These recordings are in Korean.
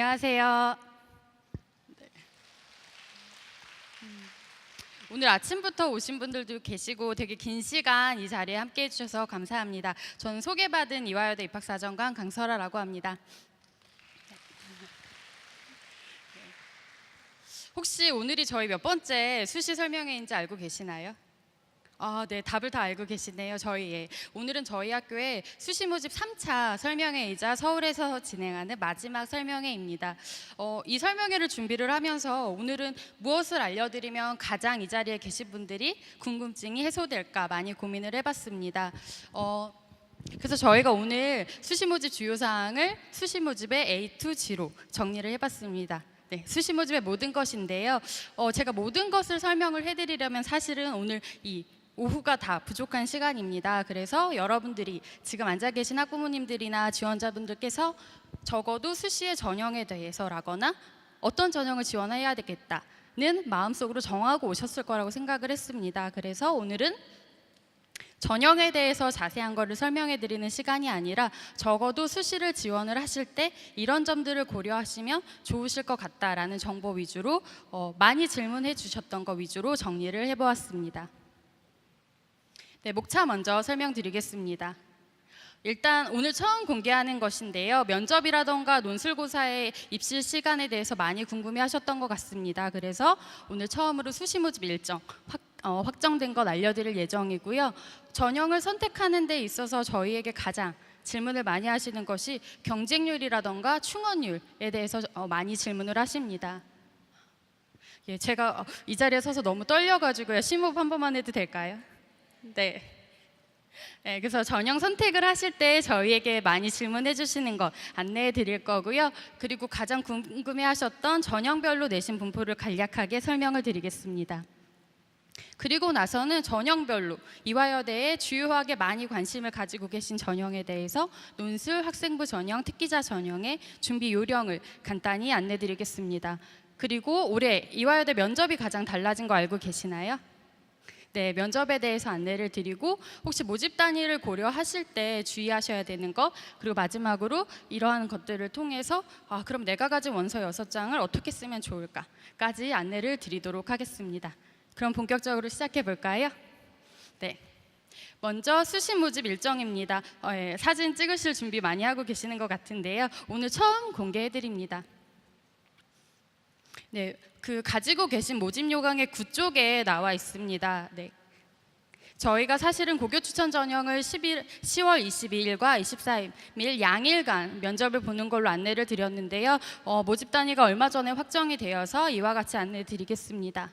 안녕하세요. 네. 오늘 아침부터 오신 분들도 계시고 되게 긴 시간 이 자리에 함께 해주셔서 감사합니다. 저는 소개받은 이화여대 입학사정관 강설아라고 합니다. 혹시 오늘이 저희 몇 번째 수시 설명회인지 알고 계시나요? 네, 답을 다 알고 계시네요. 오늘은 저희 학교의 수시 모집 3차 설명회이자 서울에서 진행하는 마지막 설명회입니다. 이 설명회를 준비를 하면서 오늘은 무엇을 알려드리면 가장 이 자리에 계신 분들이 궁금증이 해소될까 많이 고민을 해봤습니다. 그래서 저희가 오늘 수시 모집 주요 사항을 수시 모집의 A to G로 정리를 해봤습니다. 네, 수시 모집의 모든 것인데요. 제가 모든 것을 설명을 해드리려면 사실은 오늘 이 오후가 다 부족한 시간입니다. 그래서 여러분들이 지금 앉아 계신 학부모님들이나 지원자분들께서 적어도 수시의 전형에 대해서라거나 어떤 전형을 지원해야 되겠다는 마음속으로 정하고 오셨을 거라고 생각을 했습니다. 그래서 오늘은 전형에 대해서 자세한 거를 설명해 드리는 시간이 아니라 적어도 수시를 지원을 하실 때 이런 점들을 고려하시면 좋으실 것 같다라는 정보 위주로 많이 질문해 주셨던 거 위주로 정리를 해보았습니다. 네, 목차 먼저 설명드리겠습니다. 일단 오늘 처음 공개하는 것인데요. 면접이라던가 논술고사의 입시 시간에 대해서 많이 궁금해하셨던 것 같습니다. 그래서 오늘 처음으로 수시 모집 일정 확정된 것 알려드릴 예정이고요. 전형을 선택하는 데 있어서 저희에게 가장 질문을 많이 하시는 것이 경쟁률이라던가 충원율에 대해서 많이 질문을 하십니다. 예, 제가 이 자리에 서서 너무 떨려가지고요. 심호흡 한 번만 해도 될까요? 네. 네, 그래서 전형 선택을 하실 때 저희에게 많이 질문해 주시는 것 안내해 드릴 거고요. 그리고 가장 궁금해 하셨던 전형별로 내신 분포를 간략하게 설명을 드리겠습니다. 그리고 나서는 전형별로 이화여대에 주요하게 많이 관심을 가지고 계신 전형에 대해서 논술, 학생부 전형, 특기자 전형의 준비 요령을 간단히 안내 드리겠습니다. 그리고 올해 이화여대 면접이 가장 달라진 거 알고 계시나요? 네, 면접에 대해서 안내를 드리고 혹시 모집 단위를 고려하실 때 주의하셔야 되는 것, 그리고 마지막으로 이러한 것들을 통해서 그럼 내가 가진 원서 6장을 어떻게 쓰면 좋을까까지 안내를 드리도록 하겠습니다. 그럼 본격적으로 시작해 볼까요? 네. 먼저 수시 모집 일정입니다. 사진 찍으실 준비 많이 하고 계시는 것 같은데요. 오늘 처음 공개해 드립니다. 네, 가지고 계신 모집 요강의 9쪽에 나와 있습니다. 네. 저희가 사실은 고교 추천 전형을 10월 22일과 24일 양일간 면접을 보는 걸로 안내를 드렸는데요. 모집 단위가 얼마 전에 확정이 되어서 이와 같이 안내 드리겠습니다.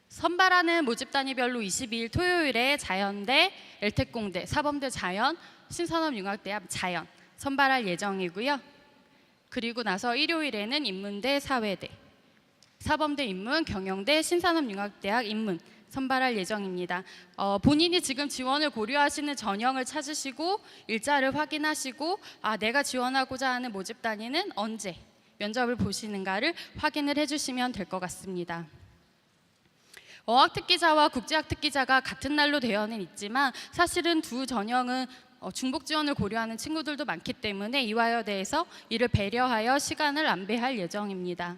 선발하는 모집 단위별로 22일 토요일에 자연대, 엘텍공대, 사범대 자연, 신산업융합대학 자연 선발할 예정이고요. 그리고 나서 일요일에는 인문대, 사회대, 사범대 인문, 경영대, 신산업융합대학 인문 선발할 예정입니다. 본인이 지금 지원을 고려하시는 전형을 찾으시고 일자를 확인하시고 내가 지원하고자 하는 모집 단위는 언제 면접을 보시는가를 확인을 해주시면 될 것 같습니다. 어학특기자와 국제학특기자가 같은 날로 되어는 있지만 사실은 두 전형은 중복 지원을 고려하는 친구들도 많기 때문에 이화여대에서 이를 배려하여 시간을 안배할 예정입니다.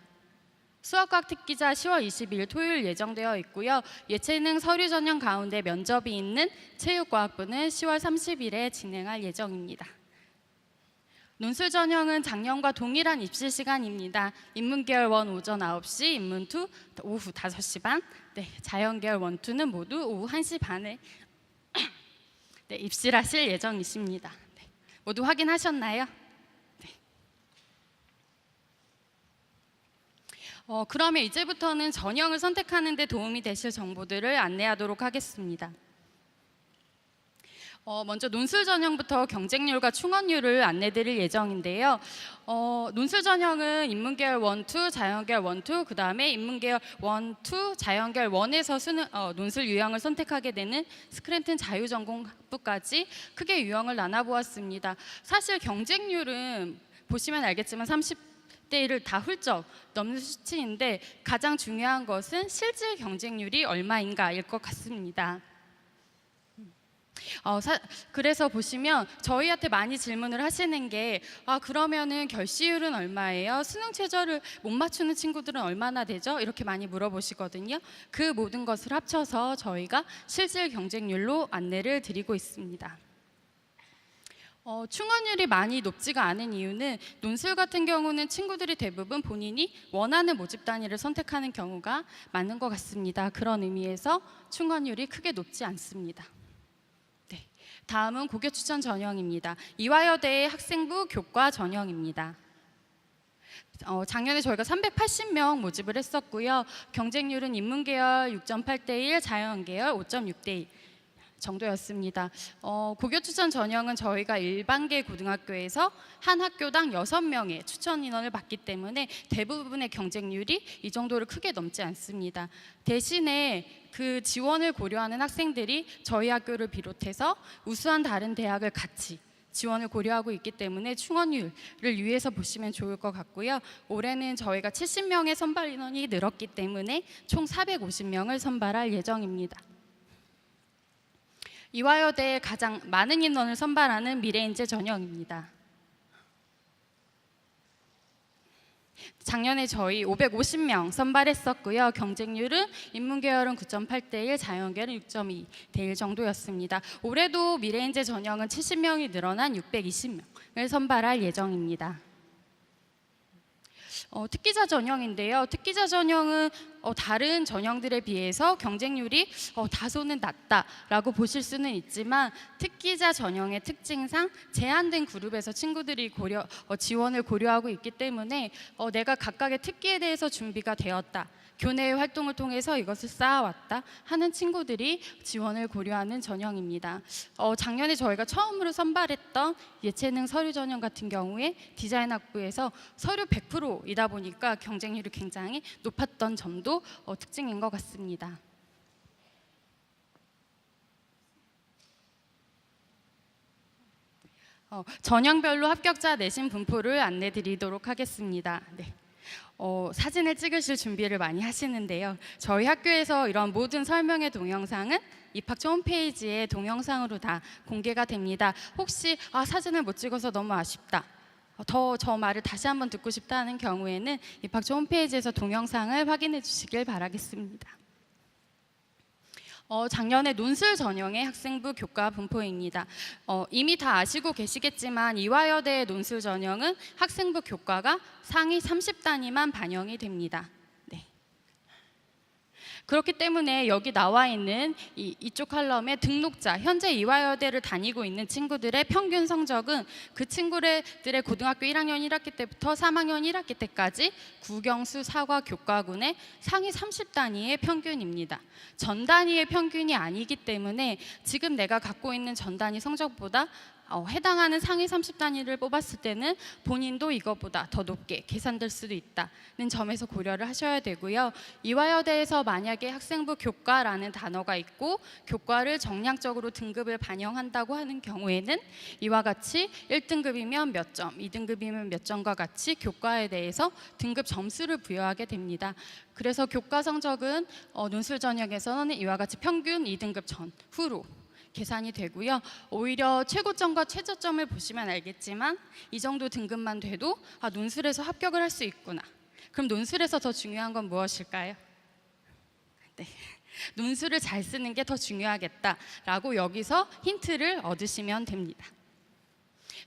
수학과학 특기자 10월 22일 토요일 예정되어 있고요. 예체능 서류 전형 가운데 면접이 있는 체육과학부는 10월 30일에 진행할 예정입니다. 논술 전형은 작년과 동일한 입시 시간입니다. 인문계열 1 오전 9시, 인문 2 오후 5시 반, 네, 자연계열 1, 2는 모두 오후 1시 반에 네, 입시를 하실 예정이십니다. 네, 모두 확인하셨나요? 그러면 이제부터는 전형을 선택하는 데 도움이 되실 정보들을 안내하도록 하겠습니다. 먼저 논술 전형부터 경쟁률과 충원률을 안내드릴 예정인데요. 논술 전형은 인문계열 1, 2, 자연계열 1, 2, 그 다음에 인문계열 1, 2, 자연계열 1에서 논술 유형을 선택하게 되는 스크랜튼 자유전공학부까지 크게 유형을 나눠보았습니다. 사실 경쟁률은 보시면 알겠지만 30대 1을 다 훌쩍 넘는 수치인데 가장 중요한 것은 실질 경쟁률이 얼마인가일 것 같습니다. 그래서 보시면 저희한테 많이 질문을 하시는 게 그러면은 결시율은 얼마예요? 수능 최저를 못 맞추는 친구들은 얼마나 되죠? 이렇게 많이 물어보시거든요. 그 모든 것을 합쳐서 저희가 실질 경쟁률로 안내를 드리고 있습니다. 충원율이 많이 높지가 않은 이유는 논술 같은 경우는 친구들이 대부분 본인이 원하는 모집 단위를 선택하는 경우가 많은 것 같습니다. 그런 의미에서 충원율이 크게 높지 않습니다. 네, 다음은 고교 추천 전형입니다. 이화여대의 학생부 교과 전형입니다. 작년에 저희가 380명 모집을 했었고요. 경쟁률은 인문계열 6.8대 1, 자연계열 5.6대 1 정도였습니다. 고교 추천 전형은 저희가 일반계 고등학교에서 한 학교당 6명의 추천 인원을 받기 때문에 대부분의 경쟁률이 이 정도를 크게 넘지 않습니다. 대신에 그 지원을 고려하는 학생들이 저희 학교를 비롯해서 우수한 다른 대학을 같이 지원을 고려하고 있기 때문에 충원율을 유의해서 보시면 좋을 것 같고요. 올해는 저희가 70명의 선발 인원이 늘었기 때문에 총 450명을 선발할 예정입니다. 이화여대에 가장 많은 인원을 선발하는 미래인재 전형입니다. 작년에 저희 550명 선발했었고요. 경쟁률은 인문계열은 9.8대 1, 자연계열은 6.2대 1 정도였습니다. 올해도 미래인재 전형은 70명이 늘어난 620명을 선발할 예정입니다. 특기자 전형인데요. 특기자 전형은 다른 전형들에 비해서 경쟁률이 다소는 낮다라고 보실 수는 있지만 특기자 전형의 특징상 제한된 그룹에서 친구들이 지원을 고려하고 있기 때문에 내가 각각의 특기에 대해서 준비가 되었다. 교내의 활동을 통해서 이것을 쌓아왔다 하는 친구들이 지원을 고려하는 전형입니다. 작년에 저희가 처음으로 선발했던 예체능 서류 전형 같은 경우에 디자인 학부에서 서류 100%이다 보니까 경쟁률이 굉장히 높았던 점도 특징인 것 같습니다. 전형별로 합격자 내신 분포를 안내 드리도록 하겠습니다. 네. 사진을 찍으실 준비를 많이 하시는데요. 저희 학교에서 이런 모든 설명의 동영상은 입학처 홈페이지에 동영상으로 다 공개가 됩니다. 혹시 사진을 못 찍어서 너무 아쉽다. 저 말을 다시 한번 듣고 싶다 하는 경우에는 입학처 홈페이지에서 동영상을 확인해 주시길 바라겠습니다. 작년에 논술 전형의 학생부 교과 분포입니다. 이미 다 아시고 계시겠지만 이화여대의 논술 전형은 학생부 교과가 상위 30단위만 반영이 됩니다. 네. 그렇기 때문에 여기 나와 있는 이쪽 칼럼의 등록자, 현재 이화여대를 다니고 있는 친구들의 평균 성적은 그 친구들의 고등학교 1학년 1학기 때부터 3학년 1학기 때까지 국영수 사과 교과군의 상위 30단위의 평균입니다. 전 단위의 평균이 아니기 때문에 지금 내가 갖고 있는 전 단위 성적보다 해당하는 상위 30단위를 뽑았을 때는 본인도 이것보다 더 높게 계산될 수도 있다는 점에서 고려를 하셔야 되고요. 이화여대에서 만약에 학생부 교과라는 단어가 있고 교과를 정량적으로 등급을 반영한다고 하는 경우에는 이와 같이 1등급이면 몇 점, 2등급이면 몇 점과 같이 교과에 대해서 등급 점수를 부여하게 됩니다. 그래서 교과 성적은 논술 전형에서는 이와 같이 평균 2등급 전후로 계산이 되고요. 오히려 최고점과 최저점을 보시면 알겠지만 이 정도 등급만 돼도 논술에서 합격을 할 수 있구나. 그럼 논술에서 더 중요한 건 무엇일까요? 네. 논술을 잘 쓰는 게 더 중요하겠다라고 여기서 힌트를 얻으시면 됩니다.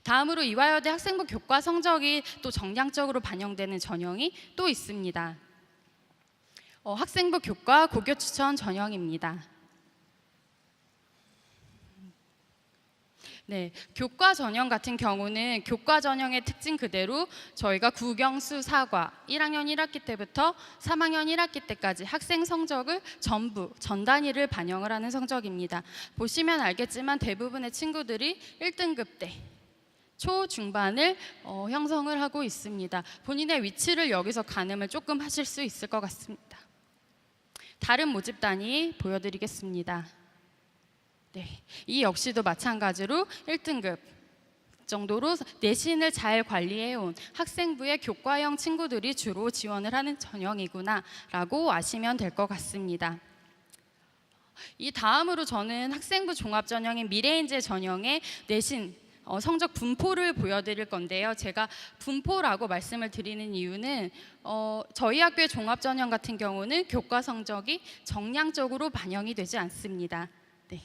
다음으로 이화여대 학생부 교과 성적이 또 정량적으로 반영되는 전형이 또 있습니다. 학생부 교과 고교 추천 전형입니다. 네, 교과 전형 같은 경우는 교과 전형의 특징 그대로 저희가 국영수 사과 1학년 1학기 때부터 3학년 1학기 때까지 학생 성적을 전부 전 단위를 반영을 하는 성적입니다. 보시면 알겠지만 대부분의 친구들이 1등급 때 초중반을 형성을 하고 있습니다. 본인의 위치를 여기서 가늠을 조금 하실 수 있을 것 같습니다. 다른 모집 단위 보여드리겠습니다. 네, 이 역시도 마찬가지로 1등급 정도로 내신을 잘 관리해온 학생부의 교과형 친구들이 주로 지원을 하는 전형이구나 라고 아시면 될 것 같습니다. 이 다음으로 저는 학생부 종합전형인 미래인재 전형의 내신 성적 분포를 보여드릴 건데요. 제가 분포라고 말씀을 드리는 이유는 저희 학교의 종합전형 같은 경우는 교과 성적이 정량적으로 반영이 되지 않습니다. 네.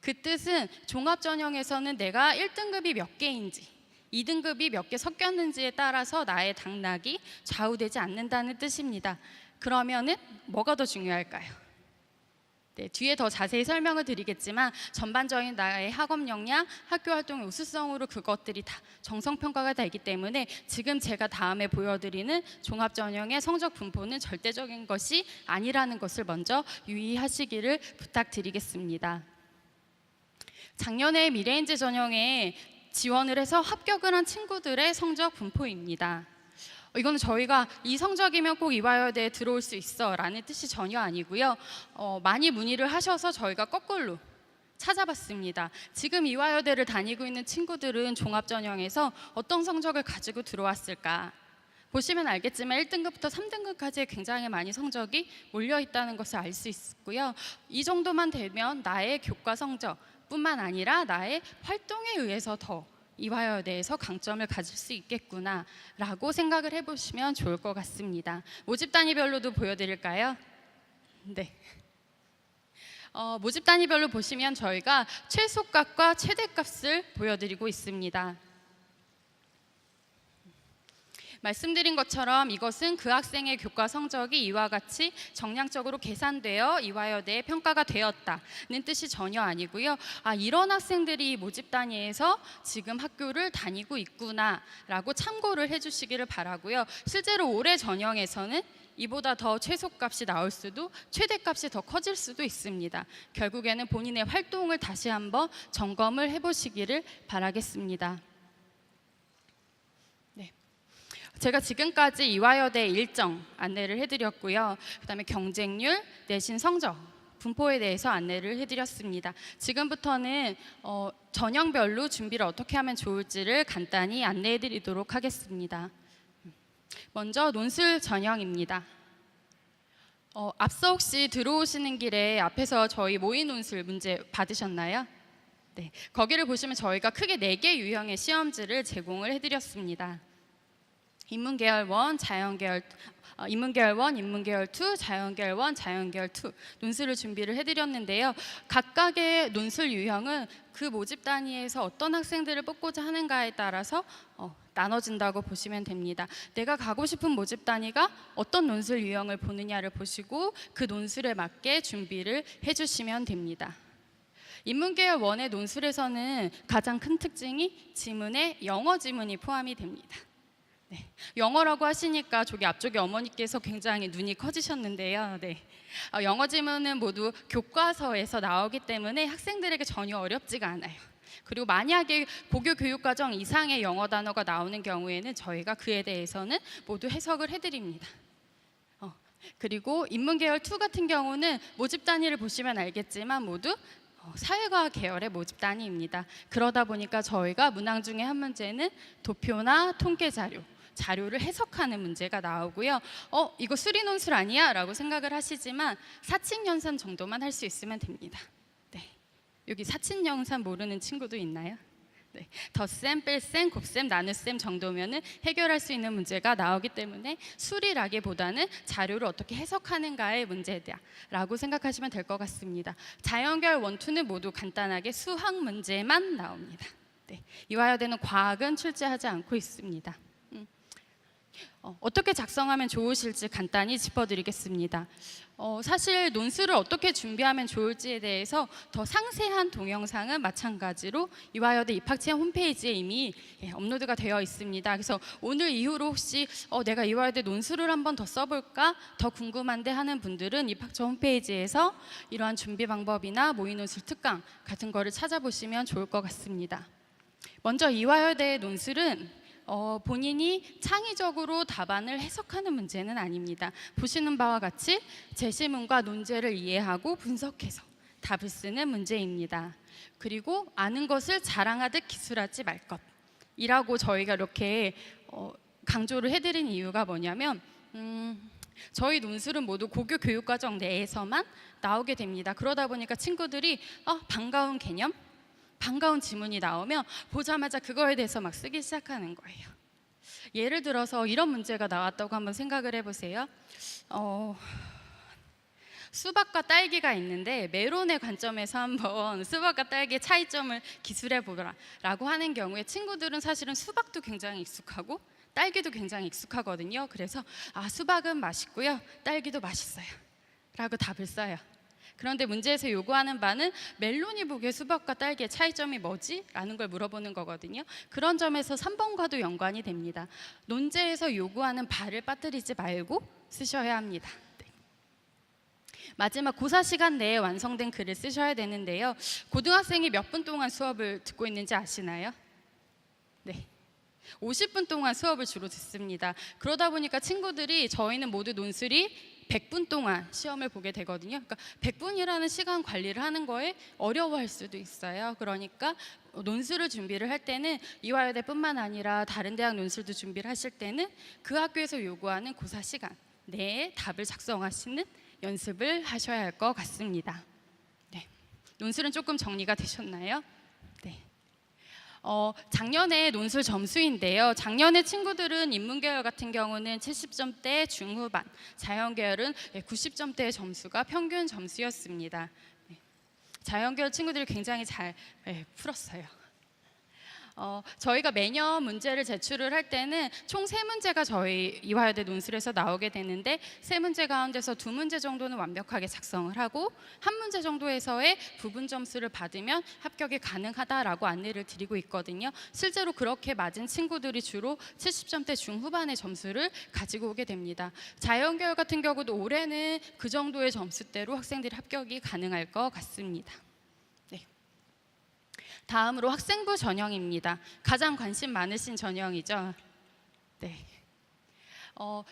그 뜻은 종합전형에서는 내가 1등급이 몇 개인지 2등급이 몇 개 섞였는지에 따라서 나의 당락이 좌우되지 않는다는 뜻입니다. 그러면은 뭐가 더 중요할까요? 네, 뒤에 더 자세히 설명을 드리겠지만 전반적인 나의 학업 역량, 학교 활동의 우수성으로 그것들이 다 정성평가가 되기 때문에 지금 제가 다음에 보여드리는 종합전형의 성적 분포는 절대적인 것이 아니라는 것을 먼저 유의하시기를 부탁드리겠습니다. 작년에 미래인재 전형에 지원을 해서 합격을 한 친구들의 성적 분포입니다. 이거는 저희가 이 성적이면 꼭 이화여대에 들어올 수 있어 라는 뜻이 전혀 아니고요. 많이 문의를 하셔서 저희가 거꾸로 찾아봤습니다. 지금 이화여대를 다니고 있는 친구들은 종합전형에서 어떤 성적을 가지고 들어왔을까? 보시면 알겠지만 1등급부터 3등급까지 굉장히 많이 성적이 몰려있다는 것을 알 수 있고요. 이 정도만 되면 나의 교과 성적뿐만 아니라 나의 활동에 의해서 더 이화여대에서 강점을 가질 수 있겠구나라고 생각을 해보시면 좋을 것 같습니다. 모집 단위별로도 보여드릴까요? 네. 모집 단위별로 보시면 저희가 최소값과 최대값을 보여드리고 있습니다. 말씀드린 것처럼 이것은 그 학생의 교과 성적이 이와 같이 정량적으로 계산되어 이화여대에 평가가 되었다는 뜻이 전혀 아니고요. 이런 학생들이 모집 단위에서 지금 학교를 다니고 있구나라고 참고를 해주시기를 바라고요. 실제로 올해 전형에서는 이보다 더 최소값이 나올 수도 최대값이 더 커질 수도 있습니다. 결국에는 본인의 활동을 다시 한번 점검을 해보시기를 바라겠습니다. 제가 지금까지 이화여대 일정 안내를 해드렸고요. 그다음에 경쟁률, 내신 성적, 분포에 대해서 안내를 해드렸습니다. 지금부터는 전형별로 준비를 어떻게 하면 좋을지를 간단히 안내해드리도록 하겠습니다. 먼저 논술 전형입니다. 앞서 혹시 들어오시는 길에 앞에서 저희 모의 논술 문제 받으셨나요? 네, 거기를 보시면 저희가 크게 4개 유형의 시험지를 제공을 해드렸습니다. 인문계열 1, 자연계열 인문계열 1, 인문계열 2, 자연계열 1, 자연계열 2 논술을 준비를 해드렸는데요. 각각의 논술 유형은 그 모집 단위에서 어떤 학생들을 뽑고자 하는가에 따라서 나눠진다고 보시면 됩니다. 내가 가고 싶은 모집 단위가 어떤 논술 유형을 보느냐를 보시고 그 논술에 맞게 준비를 해주시면 됩니다. 인문계열 1의 논술에서는 가장 큰 특징이 지문에 영어 지문이 포함이 됩니다. 네, 영어라고 하시니까 저기 앞쪽에 어머니께서 굉장히 눈이 커지셨는데요. 네, 영어 지문은 모두 교과서에서 나오기 때문에 학생들에게 전혀 어렵지가 않아요. 그리고 만약에 고교 교육과정 이상의 영어 단어가 나오는 경우에는 저희가 그에 대해서는 모두 해석을 해드립니다. 그리고 인문계열 2 같은 경우는 모집 단위를 보시면 알겠지만 모두 사회과학 계열의 모집 단위입니다. 그러다 보니까 저희가 문항 중에 한 문제는 도표나 통계 자료를 해석하는 문제가 나오고요. 이거 수리 논술 아니야? 라고 생각을 하시지만 사칙연산 정도만 할 수 있으면 됩니다. 네, 여기 사칙연산 모르는 친구도 있나요? 네, 덧셈, 뺄셈, 곱셈, 나눗셈 정도면은 해결할 수 있는 문제가 나오기 때문에 수리라기보다는 자료를 어떻게 해석하는가의 문제다라고 생각하시면 될 것 같습니다. 자연계열 1, 2는 모두 간단하게 수학 문제만 나옵니다. 네, 이화여대는 과학은 출제하지 않고 있습니다. 어떻게 작성하면 좋으실지 간단히 짚어드리겠습니다. 사실 논술을 어떻게 준비하면 좋을지에 대해서 더 상세한 동영상은 마찬가지로 이화여대 입학체험 홈페이지에 이미 업로드가 되어 있습니다. 그래서 오늘 이후로 혹시 내가 이화여대 논술을 한 번 더 써볼까 더 궁금한데 하는 분들은 입학처 홈페이지에서 이러한 준비 방법이나 모의 논술 특강 같은 거를 찾아보시면 좋을 것 같습니다. 먼저 이화여대의 논술은 본인이 창의적으로 답안을 해석하는 문제는 아닙니다. 보시는 바와 같이 제시문과 논제를 이해하고 분석해서 답을 쓰는 문제입니다. 그리고 아는 것을 자랑하듯 기술하지 말 것이라고 저희가 이렇게 강조를 해드린 이유가 뭐냐면 저희 논술은 모두 고교 교육과정 내에서만 나오게 됩니다. 그러다 보니까 친구들이 반가운 개념, 반가운 지문이 나오면 보자마자 그거에 대해서 막 쓰기 시작하는 거예요. 예를 들어서 이런 문제가 나왔다고 한번 생각을 해보세요. 수박과 딸기가 있는데 메론의 관점에서 한번 수박과 딸기의 차이점을 기술해 보라라고 하는 경우에 친구들은 사실은 수박도 굉장히 익숙하고 딸기도 굉장히 익숙하거든요. 그래서 수박은 맛있고요, 딸기도 맛있어요 라고 답을 써요. 그런데 문제에서 요구하는 바는 멜론이 보기에 수박과 딸기의 차이점이 뭐지? 라는 걸 물어보는 거거든요. 그런 점에서 3번과도 연관이 됩니다. 논제에서 요구하는 바를 빠뜨리지 말고 쓰셔야 합니다. 마지막 고사 시간 내에 완성된 글을 쓰셔야 되는데요. 고등학생이 몇 분 동안 수업을 듣고 있는지 아시나요? 네. 50분 동안 수업을 주로 듣습니다. 그러다 보니까 친구들이 저희는 모두 논술이 100분 동안 시험을 보게 되거든요. 그러니까 100분이라는 시간 관리를 하는 거에 어려워할 수도 있어요. 그러니까 논술을 준비를 할 때는 이화여대뿐만 아니라 다른 대학 논술도 준비를 하실 때는 그 학교에서 요구하는 고사 시간 내에 답을 작성하시는 연습을 하셔야 할 것 같습니다. 네. 논술은 조금 정리가 되셨나요? 네. 작년에 논술 점수인데요. 작년에 친구들은 인문계열 같은 경우는 70점대 중후반, 자연계열은 90점대의 점수가 평균 점수였습니다. 네. 자연계열 친구들이 굉장히 잘 풀었어요. 저희가 매년 문제를 제출을 할 때는 총 3문제가 저희 이화여대 논술에서 나오게 되는데 3문제 가운데서 2문제 정도는 완벽하게 작성을 하고 1문제 정도에서의 부분 점수를 받으면 합격이 가능하다라고 안내를 드리고 있거든요. 실제로 그렇게 맞은 친구들이 주로 70점대 중후반의 점수를 가지고 오게 됩니다. 자연계열 같은 경우도 올해는 그 정도의 점수대로 학생들이 합격이 가능할 것 같습니다. 다음으로 학생부 전형입니다. 가장 관심 많으신 전형이죠. 네.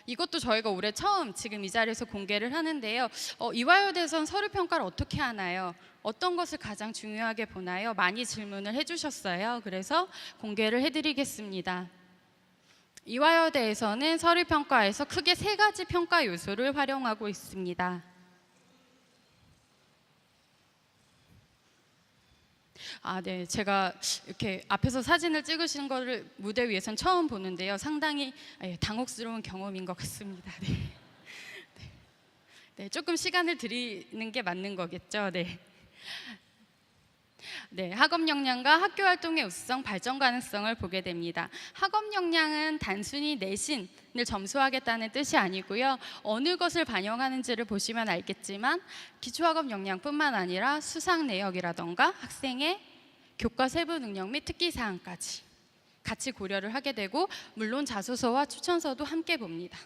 이것도 저희가 올해 처음 지금 이 자리에서 공개를 하는데요. 이화여대에선 서류 평가를 어떻게 하나요? 어떤 것을 가장 중요하게 보나요? 많이 질문을 해주셨어요. 그래서 공개를 해드리겠습니다. 이화여대에서는 서류 평가에서 크게 3가지 평가 요소를 활용하고 있습니다. 네. 제가 이렇게 앞에서 사진을 찍으시는 거를 무대 위에선 처음 보는데요. 상당히 당혹스러운 경험인 것 같습니다. 네. 네. 조금 시간을 드리는 게 맞는 거겠죠. 네. 네, 학업 역량과 학교 활동의 우수성, 발전 가능성을 보게 됩니다. 학업 역량은 단순히 내신을 점수하겠다는 뜻이 아니고요. 어느 것을 반영하는지를 보시면 알겠지만 기초학업 역량뿐만 아니라 수상 내역이라던가 학생의 교과 세부 능력 및 특기 사항까지 같이 고려를 하게 되고 물론 자소서와 추천서도 함께 봅니다.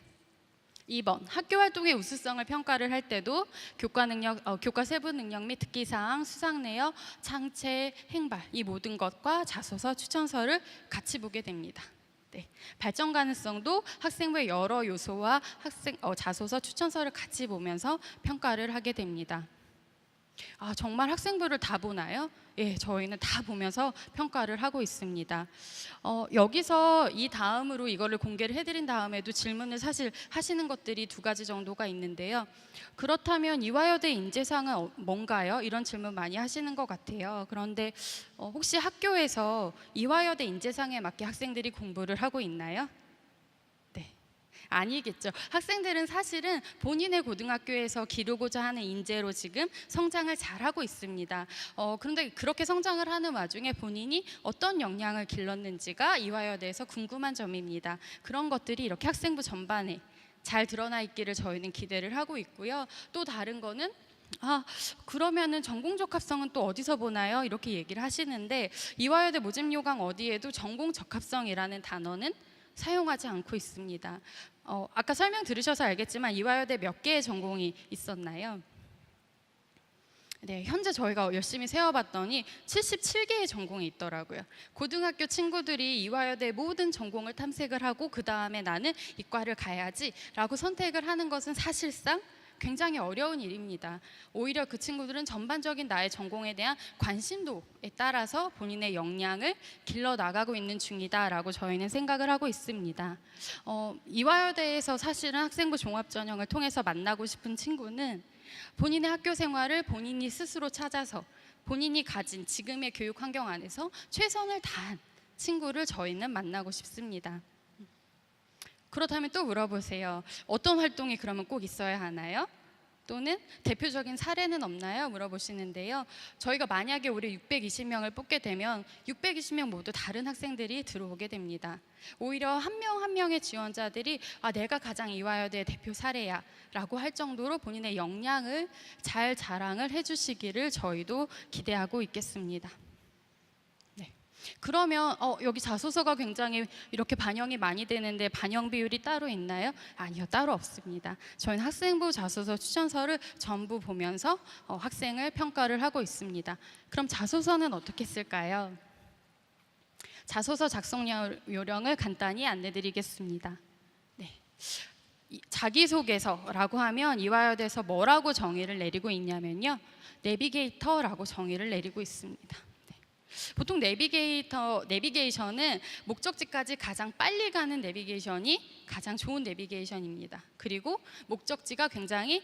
2번, 학교 활동의 우수성을 평가를 할 때도 교과 세부 능력 및 특기 사항, 수상 내역, 창체, 행발 이 모든 것과 자소서, 추천서를 같이 보게 됩니다. 네, 발전 가능성도 학생부의 여러 요소와 자소서, 추천서를 같이 보면서 평가를 하게 됩니다. 정말 학생부를 다 보나요? 예, 저희는 다 보면서 평가를 하고 있습니다. 여기서 이 다음으로 이거를 공개를 해드린 다음에도 질문을 사실 하시는 것들이 2가지 정도가 있는데요. 그렇다면 이화여대 인재상은 뭔가요? 이런 질문 많이 하시는 것 같아요. 그런데 혹시 학교에서 이화여대 인재상에 맞게 학생들이 공부를 하고 있나요? 아니겠죠. 학생들은 사실은 본인의 고등학교에서 기르고자 하는 인재로 지금 성장을 잘하고 있습니다. 그런데 그렇게 성장을 하는 와중에 본인이 어떤 역량을 길렀는지가 이화여대에서 궁금한 점입니다. 그런 것들이 이렇게 학생부 전반에 잘 드러나 있기를 저희는 기대를 하고 있고요. 또 다른 거는 그러면은 전공 적합성은 또 어디서 보나요? 이렇게 얘기를 하시는데 이화여대 모집 요강 어디에도 전공 적합성이라는 단어는 사용하지 않고 있습니다. 아까 설명 들으셔서 알겠지만 이화여대 몇 개의 전공이 있었나요? 네, 현재 저희가 열심히 세어봤더니 77개의 전공이 있더라고요. 고등학교 친구들이 이화여대 모든 전공을 탐색을 하고 그 다음에 나는 이과를 가야지 라고 선택을 하는 것은 사실상 굉장히 어려운 일입니다. 오히려 그 친구들은 전반적인 나의 전공에 대한 관심도에 따라서 본인의 역량을 길러 나가고 있는 중이다라고 저희는 생각을 하고 있습니다. 이화여대에서 사실은 학생부 종합전형을 통해서 만나고 싶은 친구는 본인의 학교 생활을 본인이 스스로 찾아서 본인이 가진 지금의 교육 환경 안에서 최선을 다한 친구를 저희는 만나고 싶습니다. 그렇다면 또 물어보세요. 어떤 활동이 그러면 꼭 있어야 하나요? 또는 대표적인 사례는 없나요? 물어보시는데요. 저희가 만약에 올해 620명을 뽑게 되면 620명 모두 다른 학생들이 들어오게 됩니다. 오히려 한 명 한 명의 지원자들이 내가 가장 이화여대 대표 사례야 라고 할 정도로 본인의 역량을 잘 자랑을 해주시기를 저희도 기대하고 있겠습니다. 그러면 여기 자소서가 굉장히 이렇게 반영이 많이 되는데 반영 비율이 따로 있나요? 아니요, 따로 없습니다. 저희는 학생부 자소서 추천서를 전부 보면서 학생을 평가를 하고 있습니다. 그럼 자소서는 어떻게 쓸까요? 자소서 작성 요령을 간단히 안내드리겠습니다. 네. 자기소개서라고 하면 이화여대에서 뭐라고 정의를 내리고 있냐면요, 내비게이터라고 정의를 내리고 있습니다. 보통 내비게이션은 목적지까지 가장 빨리 가는 내비게이션이 가장 좋은 내비게이션입니다. 그리고 목적지가 굉장히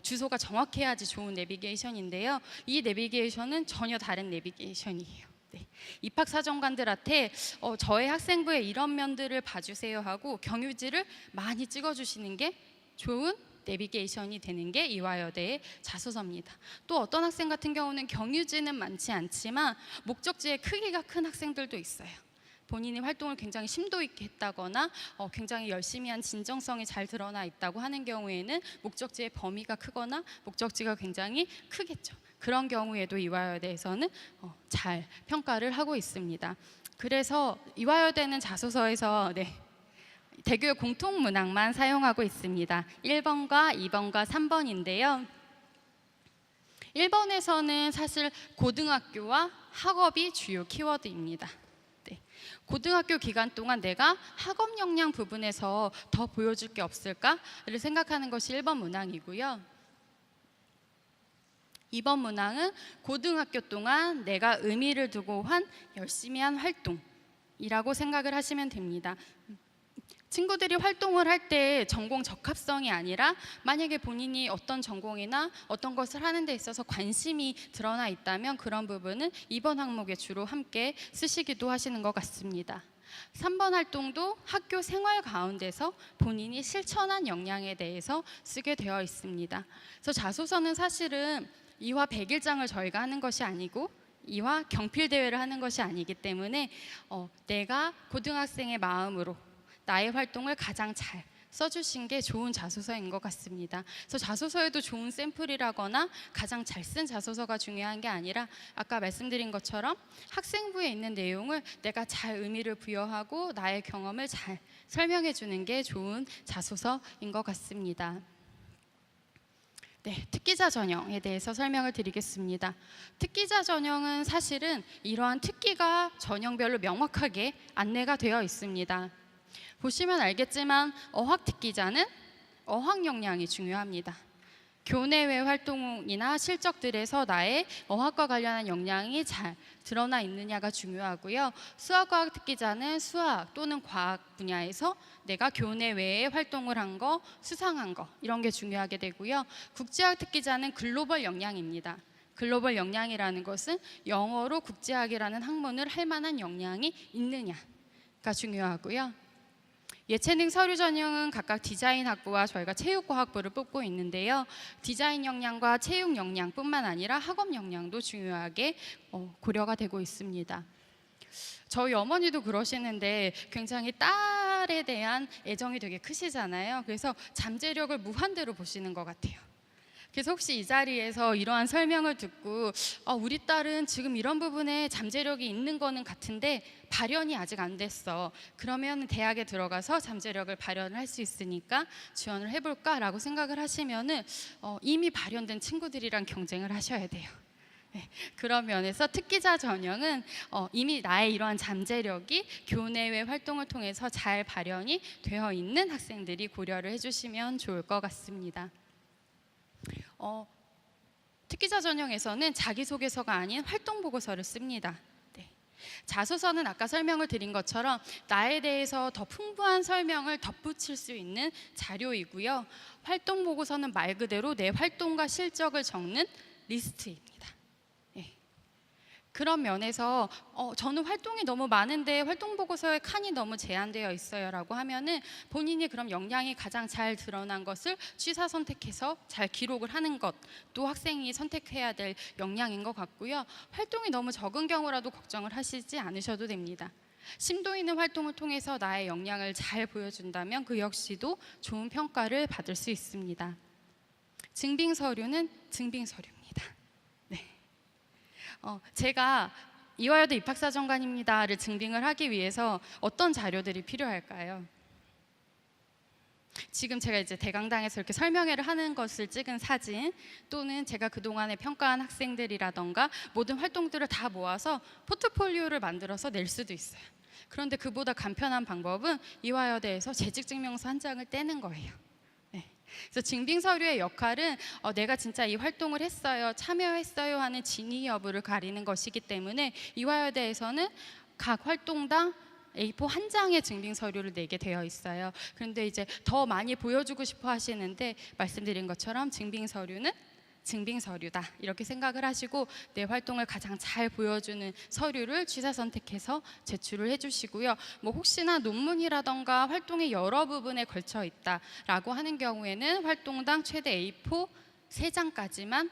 주소가 정확해야지 좋은 내비게이션인데요. 이 내비게이션은 전혀 다른 내비게이션이에요. 네. 입학사정관들한테 저의 학생부에 이런 면들을 봐주세요 하고 경유지를 많이 찍어주시는 게 좋은 내비게이션이 되는 게 이화여대의 자소서입니다. 또 어떤 학생 같은 경우는 경유지는 많지 않지만 목적지의 크기가 큰 학생들도 있어요. 본인이 활동을 굉장히 심도 있게 했다거나 굉장히 열심히 한 진정성이 잘 드러나 있다고 하는 경우에는 목적지의 범위가 크거나 목적지가 굉장히 크겠죠. 그런 경우에도 이화여대에서는 잘 평가를 하고 있습니다. 그래서 이화여대는 자소서에서 대교육 공통문항만 사용하고 있습니다. 1번과 2번과 3번인데요. 1번에서는 사실 고등학교와 학업이 주요 키워드입니다. 고등학교 기간 동안 내가 학업 역량 부분에서 더 보여줄 게 없을까를 생각하는 것이 1번 문항이고요. 2번 문항은 고등학교 동안 내가 의미를 두고 열심히 한 활동이라고 생각을 하시면 됩니다. 친구들이 활동을 할 때 전공 적합성이 아니라 만약에 본인이 어떤 전공이나 어떤 것을 하는 데 있어서 관심이 드러나 있다면 그런 부분은 2번 항목에 주로 함께 쓰시기도 하시는 것 같습니다. 3번 활동도 학교 생활 가운데서 본인이 실천한 역량에 대해서 쓰게 되어 있습니다. 그래서 자소서는 사실은 이화 100일장을 저희가 하는 것이 아니고 이화 경필대회를 하는 것이 아니기 때문에 내가 고등학생의 마음으로 나의 활동을 가장 잘 써주신 게 좋은 자소서인 것 같습니다. 그래서 자소서에도 좋은 샘플이라거나 가장 잘 쓴 자소서가 중요한 게 아니라 아까 말씀드린 것처럼 학생부에 있는 내용을 내가 잘 의미를 부여하고 나의 경험을 잘 설명해 주는 게 좋은 자소서인 것 같습니다. 특기자 전형에 대해서 설명을 드리겠습니다. 특기자 전형은 사실은 이러한 특기가 전형별로 명확하게 안내가 되어 있습니다. 보시면 알겠지만 어학특기자는 어학 역량이 중요합니다. 교내외 활동이나 실적들에서 나의 어학과 관련한 역량이 잘 드러나 있느냐가 중요하고요. 수학과학 특기자는 수학 또는 과학 분야에서 내가 교내외에 활동을 한 거, 수상한 거 이런 게 중요하게 되고요. 국제학 특기자는 글로벌 역량입니다. 글로벌 역량이라는 것은 영어로 국제학이라는 학문을 할 만한 역량이 있느냐가 중요하고요. 예체능 서류 전형은 각각 디자인 학부와 저희가 체육과 학부를 뽑고 있는데요. 디자인 역량과 체육 역량뿐만 아니라 학업 역량도 중요하게 고려가 되고 있습니다. 저희 어머니도 그러시는데 굉장히 딸에 대한 애정이 되게 크시잖아요. 그래서 잠재력을 무한대로 보시는 것 같아요. 그래서 혹시 이 자리에서 이러한 설명을 듣고 우리 딸은 지금 이런 부분에 잠재력이 있는 거는 같은데 발현이 아직 안 됐어. 그러면 대학에 들어가서 잠재력을 발현을 할 수 있으니까 지원을 해볼까라고 생각을 하시면은 이미 발현된 친구들이랑 경쟁을 하셔야 돼요. 그런 면에서 특기자 전형은 이미 나의 이러한 잠재력이 교내외 활동을 통해서 잘 발현이 되어 있는 학생들이 고려를 해주시면 좋을 것 같습니다. 특기자 전형에서는 자기소개서가 아닌 활동보고서를 씁니다. 네. 자소서는 아까 설명을 드린 것처럼 나에 대해서 더 풍부한 설명을 덧붙일 수 있는 자료이고요. 활동보고서는 말 그대로 내 활동과 실적을 적는 리스트입니다. 네. 그런 면에서 저는 활동이 너무 많은데 활동보고서에 칸이 너무 제한되어 있어요 라고 하면은 본인이 그럼 역량이 가장 잘 드러난 것을 취사 선택해서 잘 기록을 하는 것도 학생이 선택해야 될 역량인 것 같고요. 활동이 너무 적은 경우라도 걱정을 하시지 않으셔도 됩니다. 심도 있는 활동을 통해서 나의 역량을 잘 보여준다면 그 역시도 좋은 평가를 받을 수 있습니다. 증빙 서류는 증빙 서류입니다. 네. 제가 이화여대 입학사정관입니다를 증빙을 하기 위해서 어떤 자료들이 필요할까요? 지금 제가 이제 대강당에서 이렇게 설명회를 하는 것을 찍은 사진, 또는 제가 그동안에 평가한 학생들이라던가 모든 활동들을 다 모아서 포트폴리오를 만들어서 낼 수도 있어요. 그런데 그보다 간편한 방법은 이화여대에서 재직증명서 한 장을 떼는 거예요. 네. 그래서 증빙 서류의 역할은 내가 진짜 이 활동을 했어요, 참여했어요 하는 진위 여부를 가리는 것이기 때문에 이화여대에서는 각 활동당 A4 한 장의 증빙 서류를 내게 되어 있어요. 그런데 이제 더 많이 보여주고 싶어 하시는데 말씀드린 것처럼 증빙 서류는 증빙 서류다 이렇게 생각을 하시고 내 활동을 가장 잘 보여주는 서류를 취사 선택해서 제출을 해주시고요. 뭐 혹시나 논문이라던가 활동의 여러 부분에 걸쳐 있다라고 하는 경우에는 활동당 최대 A4 3장까지만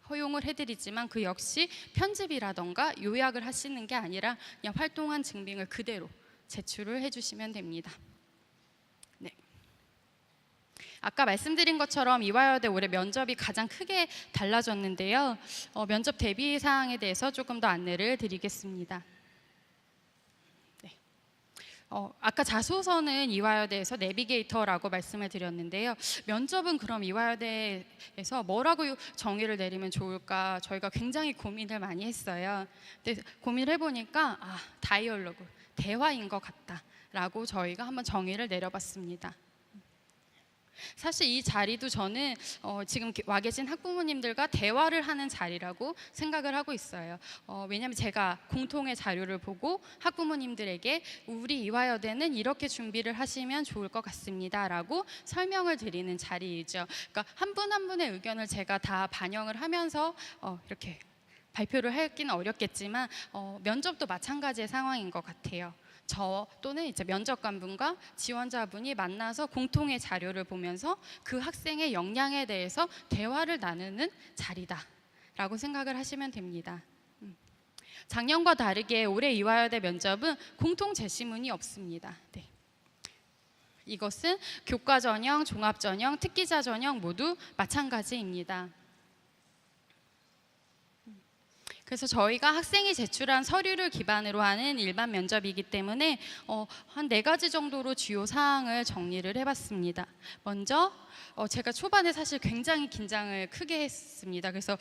허용을 해드리지만 그 역시 편집이라던가 요약을 하시는 게 아니라 그냥 활동한 증빙을 그대로 제출을 해주시면 됩니다. 네. 아까 말씀드린 것처럼 이화여대 올해 면접이 가장 크게 달라졌는데요. 면접 대비 사항에 대해서 조금 더 안내를 드리겠습니다. 아까 자소서는 이화여대에서 내비게이터라고 말씀을 드렸는데요. 면접은 그럼 이화여대에서 뭐라고 정의를 내리면 좋을까 저희가 굉장히 고민을 많이 했어요. 근데 고민을 해보니까 다이얼로그, 대화인 것 같다라고 저희가 한번 정의를 내려봤습니다. 사실 이 자리도 저는 지금 와 계신 학부모님들과 대화를 하는 자리라고 생각을 하고 있어요. 왜냐하면 제가 공통의 자료를 보고 학부모님들에게 우리 이화여대는 이렇게 준비를 하시면 좋을 것 같습니다 라고 설명을 드리는 자리이죠. 그러니까 한 분 한 분의 의견을 제가 다 반영을 하면서 이렇게 발표를 하기는 어렵겠지만 면접도 마찬가지의 상황인 것 같아요. 저 또는 이제 면접관분과 지원자분이 만나서 공통의 자료를 보면서 그 학생의 역량에 대해서 대화를 나누는 자리다라고 생각을 하시면 됩니다. 작년과 다르게 올해 이화여대 면접은 공통 제시문이 없습니다. 네. 이것은 교과 전형, 종합 전형, 특기자 전형 모두 마찬가지입니다. 그래서 저희가 학생이 제출한 서류를 기반으로 하는 일반 면접이기 때문에 한 4가지 정도로 주요 사항을 정리를 해봤습니다. 먼저 제가 초반에 사실 굉장히 긴장을 크게 했습니다. 그래서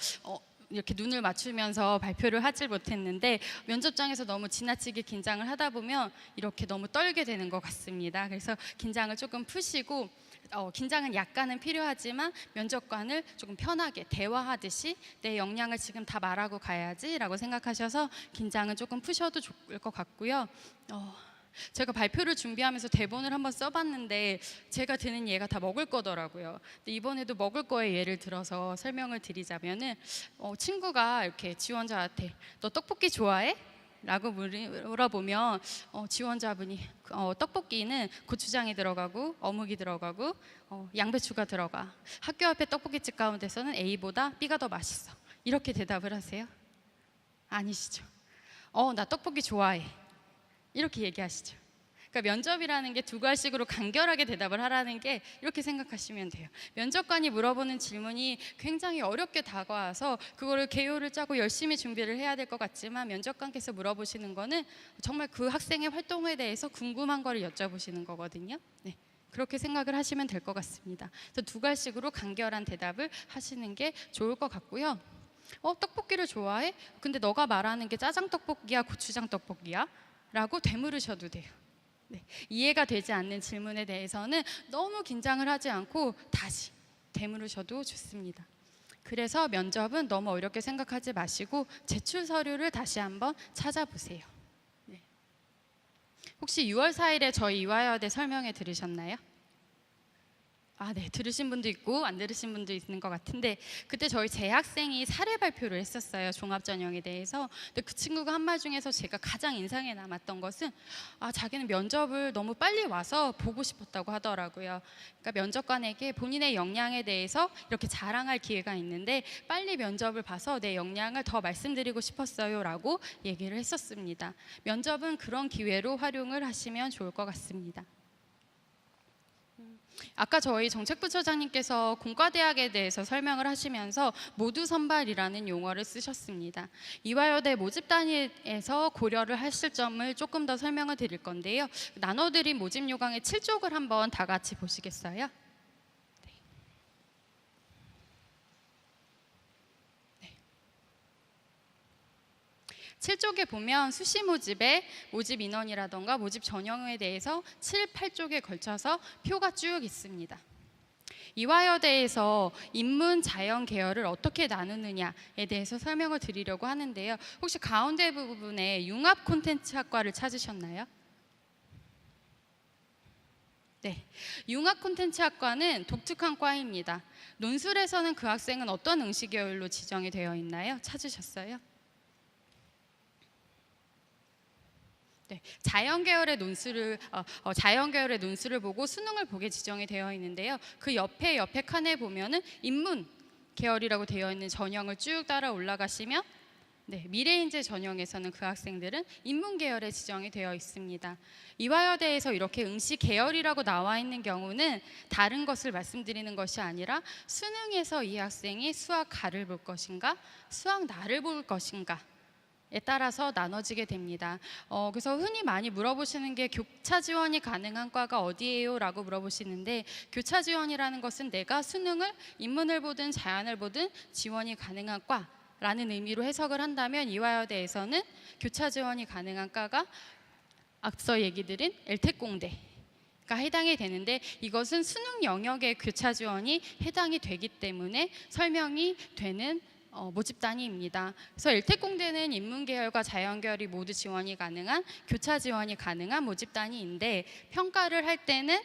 이렇게 눈을 맞추면서 발표를 하질 못했는데 면접장에서 너무 지나치게 긴장을 하다 보면 이렇게 너무 떨게 되는 것 같습니다. 그래서 긴장을 조금 푸시고 긴장은 약간은 필요하지만 면접관을 조금 편하게 대화하듯이 내 역량을 지금 다 말하고 가야지 라고 생각하셔서 긴장은 조금 푸셔도 좋을 것 같고요. 제가 발표를 준비하면서 대본을 한번 써봤는데 제가 드는 예가 다 먹을 거더라고요. 근데 이번에도 먹을 거의 예를 들어서 설명을 드리자면은 친구가 이렇게 지원자한테 너 떡볶이 좋아해? 라고 물어보면 지원자분이 떡볶이는 고추장이 들어가고 어묵이 들어가고 양배추가 들어가. 학교 앞에 떡볶이집 가운데서는 A보다 B가 더 맛있어. 이렇게 대답을 하세요? 아니시죠? 나 떡볶이 좋아해. 이렇게 얘기하시죠. 그러니까 면접이라는 게 2갈식으로 간결하게 대답을 하라는 게 이렇게 생각하시면 돼요. 면접관이 물어보는 질문이 굉장히 어렵게 다가와서 그거를 개요를 짜고 열심히 준비를 해야 될 것 같지만 면접관께서 물어보시는 거는 정말 그 학생의 활동에 대해서 궁금한 거를 여쭤보시는 거거든요. 네. 그렇게 생각을 하시면 될 것 같습니다. 그래서 2갈식으로 간결한 대답을 하시는 게 좋을 것 같고요. 떡볶이를 좋아해? 근데 너가 말하는 게 짜장 떡볶이야, 고추장 떡볶이야? 라고 되물으셔도 돼요. 네. 이해가 되지 않는 질문에 대해서는 너무 긴장을 하지 않고 다시 되물으셔도 좋습니다. 그래서 면접은 너무 어렵게 생각하지 마시고 제출 서류를 다시 한번 찾아보세요. 네. 혹시 6월 4일에 저희 이화여대 설명회 들으셨나요? 네, 들으신 분도 있고 안 들으신 분도 있는 것 같은데, 그때 저희 재학생이 사례 발표를 했었어요, 종합전형에 대해서. 근데 그 친구가 한 말 중에서 제가 가장 인상에 남았던 것은 자기는 면접을 너무 빨리 와서 보고 싶었다고 하더라고요. 그러니까 면접관에게 본인의 역량에 대해서 이렇게 자랑할 기회가 있는데 빨리 면접을 봐서 내 역량을 더 말씀드리고 싶었어요 라고 얘기를 했었습니다. 면접은 그런 기회로 활용을 하시면 좋을 것 같습니다. 아까 저희 정책부처장님께서 공과대학에 대해서 설명을 하시면서 모두 선발이라는 용어를 쓰셨습니다. 이화여대 모집 단위에서 고려를 하실 점을 조금 더 설명을 드릴 건데요. 나눠드린 모집 요강의 7쪽을 한번 다 같이 보시겠어요? 7쪽에 보면 수시 모집의 모집 인원이라던가 모집 전형에 대해서 7, 8쪽에 걸쳐서 표가 쭉 있습니다. 이화여대에서 인문, 자연 계열을 어떻게 나누느냐에 대해서 설명을 드리려고 하는데요. 혹시 가운데 부분에 융합 콘텐츠 학과를 찾으셨나요? 네, 융합 콘텐츠 학과는 독특한 과입니다. 논술에서는 그 학생은 어떤 응시 계열로 지정이 되어 있나요? 찾으셨어요? 네, 자연 계열의 논술을 보고 수능을 보게 지정이 되어 있는데요. 그 옆에 칸에 보면은 인문 계열이라고 되어 있는 전형을 쭉 따라 올라가시면 미래인재 전형에서는 그 학생들은 인문 계열에 지정이 되어 있습니다. 이화여대에서 이렇게 응시 계열이라고 나와 있는 경우는 다른 것을 말씀드리는 것이 아니라 수능에서 이 학생이 수학 가를 볼 것인가, 수학 나를 볼 것인가 에 따라서 나눠지게 됩니다. 그래서 흔히 많이 물어보시는 게 교차 지원이 가능한 과가 어디예요? 라고 물어보시는데, 교차 지원이라는 것은 내가 수능을 인문을 보든 자연을 보든 지원이 가능한 과라는 의미로 해석을 한다면 이화여대에서는 교차 지원이 가능한 과가 앞서 얘기 드린 엘텍공대가 해당이 되는데, 이것은 수능 영역의 교차 지원이 해당이 되기 때문에 설명이 되는 모집 단위입니다. 그래서 엘텍공대는 인문계열과 자연계열이 모두 지원이 가능한, 교차 지원이 가능한 모집 단위인데, 평가를 할 때는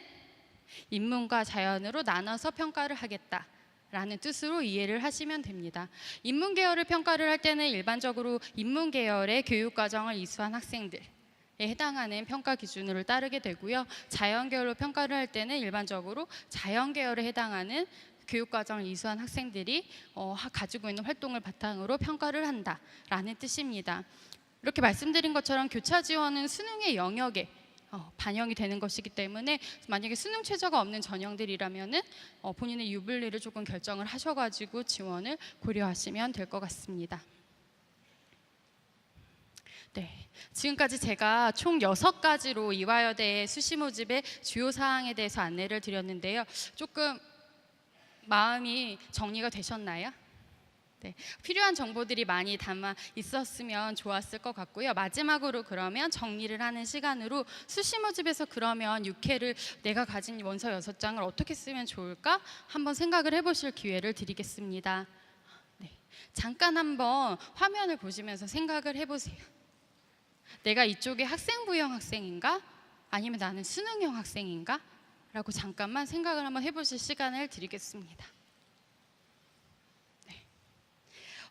인문과 자연으로 나눠서 평가를 하겠다 라는 뜻으로 이해를 하시면 됩니다. 인문계열을 평가를 할 때는 일반적으로 인문계열의 교육과정을 이수한 학생들에 해당하는 평가 기준을 따르게 되고요. 자연계열로 평가를 할 때는 일반적으로 자연계열에 해당하는 교육과정을 이수한 학생들이 가지고 있는 활동을 바탕으로 평가를 한다라는 뜻입니다. 이렇게 말씀드린 것처럼 교차 지원은 수능의 영역에 반영이 되는 것이기 때문에 만약에 수능 최저가 없는 전형들이라면은 본인의 유불리를 조금 결정을 하셔가지고 지원을 고려하시면 될 것 같습니다. 네, 지금까지 제가 총 6가지로 이화여대의 수시 모집의 주요 사항에 대해서 안내를 드렸는데요. 조금 마음이 정리가 되셨나요? 네, 필요한 정보들이 많이 담아 있었으면 좋았을 것 같고요. 마지막으로 그러면 정리를 하는 시간으로 수시 모집에서 그러면 6회를 내가 가진 원서 6장을 어떻게 쓰면 좋을까 한번 생각을 해보실 기회를 드리겠습니다. 네, 잠깐 한번 화면을 보시면서 생각을 해보세요. 내가 이쪽에 학생부형 학생인가? 아니면 나는 수능형 학생인가? 라고 잠깐만 생각을 한번 해보실 시간을 드리겠습니다. 네.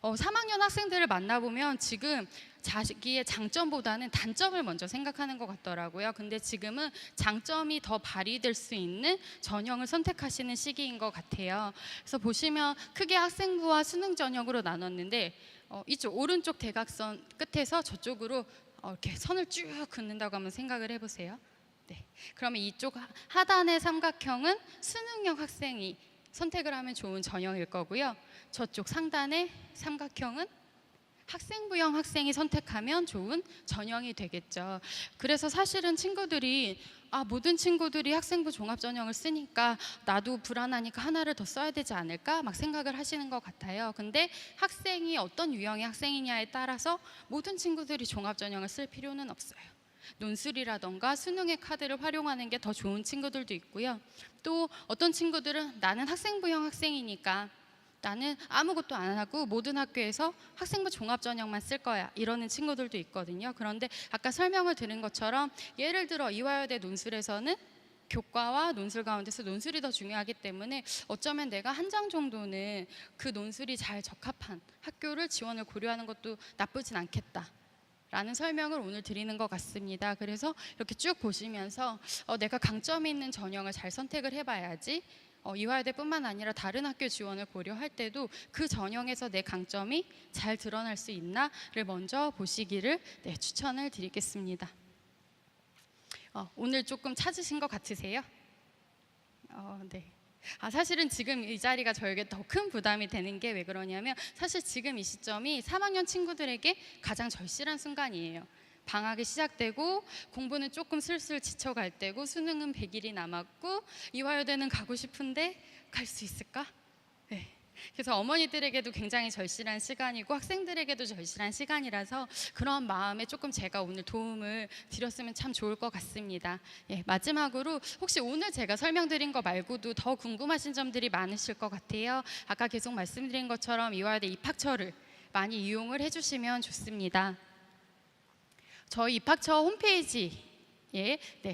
3학년 학생들을 만나보면 지금 자기의 장점보다는 단점을 먼저 생각하는 것 같더라고요. 근데 지금은 장점이 더 발휘될 수 있는 전형을 선택하시는 시기인 것 같아요. 그래서 보시면 크게 학생부와 수능 전형으로 나눴는데 이쪽 오른쪽 대각선 끝에서 저쪽으로 이렇게 선을 쭉 긋는다고 한번 생각을 해보세요. 네, 그러면 이쪽 하단의 삼각형은 수능형 학생이 선택을 하면 좋은 전형일 거고요. 저쪽 상단의 삼각형은 학생부형 학생이 선택하면 좋은 전형이 되겠죠. 그래서 사실은 친구들이 모든 친구들이 학생부 종합전형을 쓰니까 나도 불안하니까 하나를 더 써야 되지 않을까 막 생각을 하시는 것 같아요. 근데 학생이 어떤 유형의 학생이냐에 따라서 모든 친구들이 종합전형을 쓸 필요는 없어요. 논술이라던가 수능의 카드를 활용하는 게 더 좋은 친구들도 있고요. 또 어떤 친구들은 나는 학생부형 학생이니까 나는 아무것도 안 하고 모든 학교에서 학생부 종합전형만 쓸 거야 이러는 친구들도 있거든요. 그런데 아까 설명을 드린 것처럼 예를 들어 이화여대 논술에서는 교과와 논술 가운데서 논술이 더 중요하기 때문에 어쩌면 내가 한 장 정도는 그 논술이 잘 적합한 학교를 지원을 고려하는 것도 나쁘진 않겠다 라는 설명을 오늘 드리는 것 같습니다. 그래서 이렇게 쭉 보시면서 내가 강점이 있는 전형을 잘 선택을 해봐야지 이화여대뿐만 아니라 다른 학교 지원을 고려할 때도 그 전형에서 내 강점이 잘 드러날 수 있나를 먼저 보시기를 추천을 드리겠습니다. 오늘 조금 찾으신 것 같으세요? 네. 사실은 지금 이 자리가 저에게 더 큰 부담이 되는 게 왜 그러냐면 사실 지금 이 시점이 3학년 친구들에게 가장 절실한 순간이에요. 방학이 시작되고 공부는 조금 슬슬 지쳐갈 때고 수능은 100일이 남았고 이화여대는 가고 싶은데 갈 수 있을까? 네. 그래서 어머니들에게도 굉장히 절실한 시간이고 학생들에게도 절실한 시간이라서 그런 마음에 조금 제가 오늘 도움을 드렸으면 참 좋을 것 같습니다. 마지막으로 혹시 오늘 제가 설명드린 거 말고도 더 궁금하신 점들이 많으실 것 같아요. 아까 계속 말씀드린 것처럼 이화여대 입학처를 많이 이용을 해주시면 좋습니다. 저희 입학처 홈페이지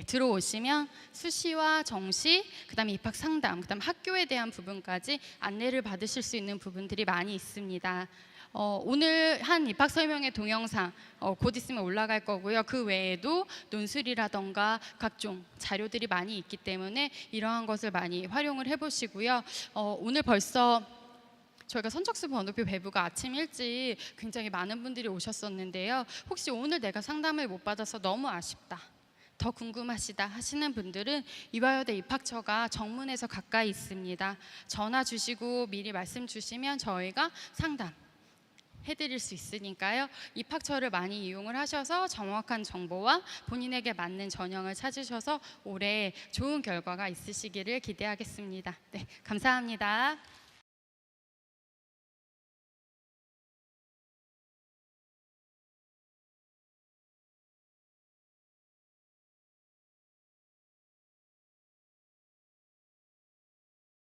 들어오시면 수시와 정시, 그다음에 입학 상담, 그다음 학교에 대한 부분까지 안내를 받으실 수 있는 부분들이 많이 있습니다. 오늘 한 입학 설명회 동영상 곧 있으면 올라갈 거고요. 그 외에도 논술이라던가 각종 자료들이 많이 있기 때문에 이러한 것을 많이 활용을 해보시고요. 오늘 벌써 저희가 선착수 번호표 배부가 아침 일찍 굉장히 많은 분들이 오셨었는데요. 혹시 오늘 내가 상담을 못 받아서 너무 아쉽다, 더 궁금하시다 하시는 분들은 이화여대 입학처가 정문에서 가까이 있습니다. 전화 주시고 미리 말씀 주시면 저희가 상담 해드릴 수 있으니까요. 입학처를 많이 이용을 하셔서 정확한 정보와 본인에게 맞는 전형을 찾으셔서 올해 좋은 결과가 있으시기를 기대하겠습니다. 네, 감사합니다.